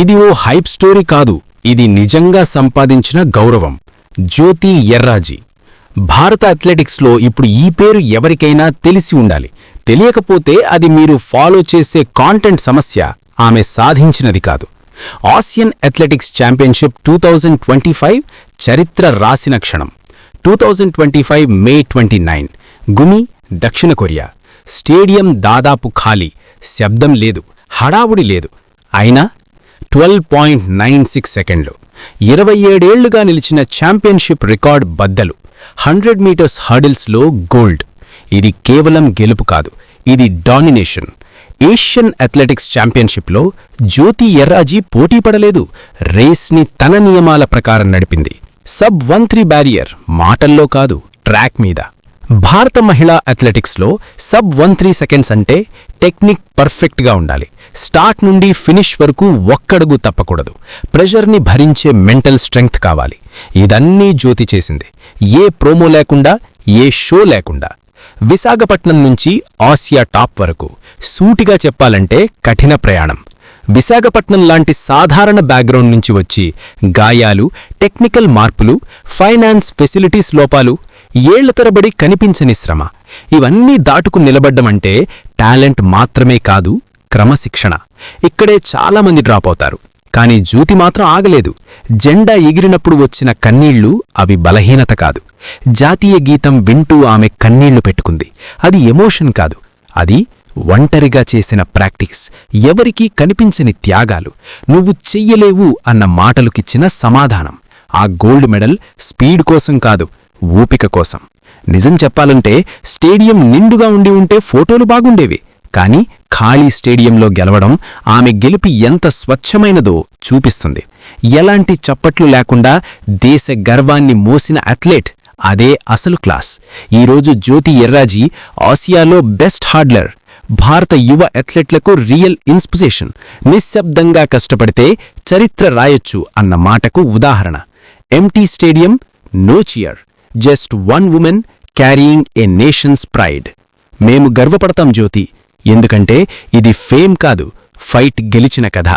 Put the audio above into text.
ఇది ఓ hype story కాదు, ఇది నిజంగా సంపాదించిన గౌరవం. జ్యోతి ఎర్రాజీ. భారత అథ్లెటిక్స్లో ఇప్పుడు ఈ పేరు ఎవరికైనా తెలిసి ఉండాలి. తెలియకపోతే అది మీరు ఫాలో చేసే కాంటెంట్ సమస్య, ఆమె సాధించినది కాదు. ఆసియన్ అథ్లెటిక్స్ ఛాంపియన్షిప్ 2025 చరిత్ర రాసిన క్షణం. 2025 మే 29, గుమి, దక్షిణ కొరియా. స్టేడియం దాదాపు ఖాళీ, శబ్దం లేదు, హడావుడి లేదు. అయినా 12.96 సెకండ్లు, 27 ఏళ్లుగా నిలిచిన ఛాంపియన్షిప్ రికార్డ్ బద్దలు. 100 మీటర్స్ హర్డిల్స్లో గోల్డ్. ఇది కేవలం గెలుపు కాదు, ఇది డామినేషన్. ఏషియన్ అథ్లెటిక్స్ ఛాంపియన్షిప్లో జ్యోతి ఎర్రాజీ పోటీ పడలేదు, రేస్ని తన నియమాల ప్రకారం నడిపింది. sub-13 బ్యారియర్, మాటల్లో కాదు, ట్రాక్ మీద. భారత మహిళా అథ్లెటిక్స్లో sub-13 సెకండ్స్ అంటే టెక్నిక్ పర్ఫెక్ట్గా ఉండాలి. స్టార్ట్ నుండి ఫినిష్ వరకు ఒక్కడుగు తప్పకూడదు. ప్రెషర్ని భరించే మెంటల్ స్ట్రెంగ్త్ కావాలి. ఇదన్నీ జ్యోతి చేసింది, ఏ ప్రోమో లేకుండా, ఏ షో లేకుండా. విశాఖపట్నం నుంచి ఆసియా టాప్ వరకు సూటిగా చెప్పాలంటే కఠిన ప్రయాణం. విశాఖపట్నం లాంటి సాధారణ బ్యాక్గ్రౌండ్ నుంచి వచ్చి గాయాలు, టెక్నికల్ మార్పులు, ఫైనాన్స్ ఫెసిలిటీస్ లోపాలు, ఏళ్ల తరబడి కనిపించని శ్రమ, ఇవన్నీ దాటుకు నిలబడ్డమంటే టాలెంట్ మాత్రమే కాదు, క్రమశిక్షణ. ఇక్కడే చాలామంది డ్రాప్ అవుతారు, కానీ జ్యోతి మాత్రం ఆగలేదు. జెండా ఎగిరినప్పుడు వచ్చిన కన్నీళ్లు అవి బలహీనత కాదు. జాతీయ గీతం వింటూ ఆమె కన్నీళ్లు పెట్టుకుంది. అది ఎమోషన్ కాదు, అది ఒంటరిగా చేసిన ప్రాక్టీస్, ఎవరికీ కనిపించని త్యాగాలు, నువ్వు చెయ్యలేవు అన్న మాటలుకిచ్చిన సమాధానం. ఆ గోల్డ్ మెడల్ స్పీడ్ కోసం కాదు, ఓపిక కోసం. నిజం చెప్పాలంటే స్టేడియం నిండుగా ఉండి ఉంటే ఫోటోలు బాగుండేవి, కానీ ఖాళీ స్టేడియంలో గెలవడం ఆమె గెలుపు ఎంత స్వచ్ఛమైనదో చూపిస్తుంది. ఎలాంటి చప్పట్లు లేకుండా దేశ గర్వాన్ని మోసిన అథ్లెట్, అదే అసలు క్లాస్. ఈరోజు జ్యోతి ఎర్రాజీ ఆసియాలో బెస్ట్ హార్డ్లర్, భారత యువ అథ్లెట్లకు రియల్ ఇన్స్పిరేషన్. నిశ్శబ్దంగా కష్టపడితే చరిత్ర రాయొచ్చు అన్న మాటకు ఉదాహరణ. Empty stadium, no cheer, just one women carrying a nation's pride. మేము గర్వపడతాం జ్యోతి, ఎందుకంటే ఇది ఫేమ్ కాదు, ఫైట్ గెలిచిన కథ.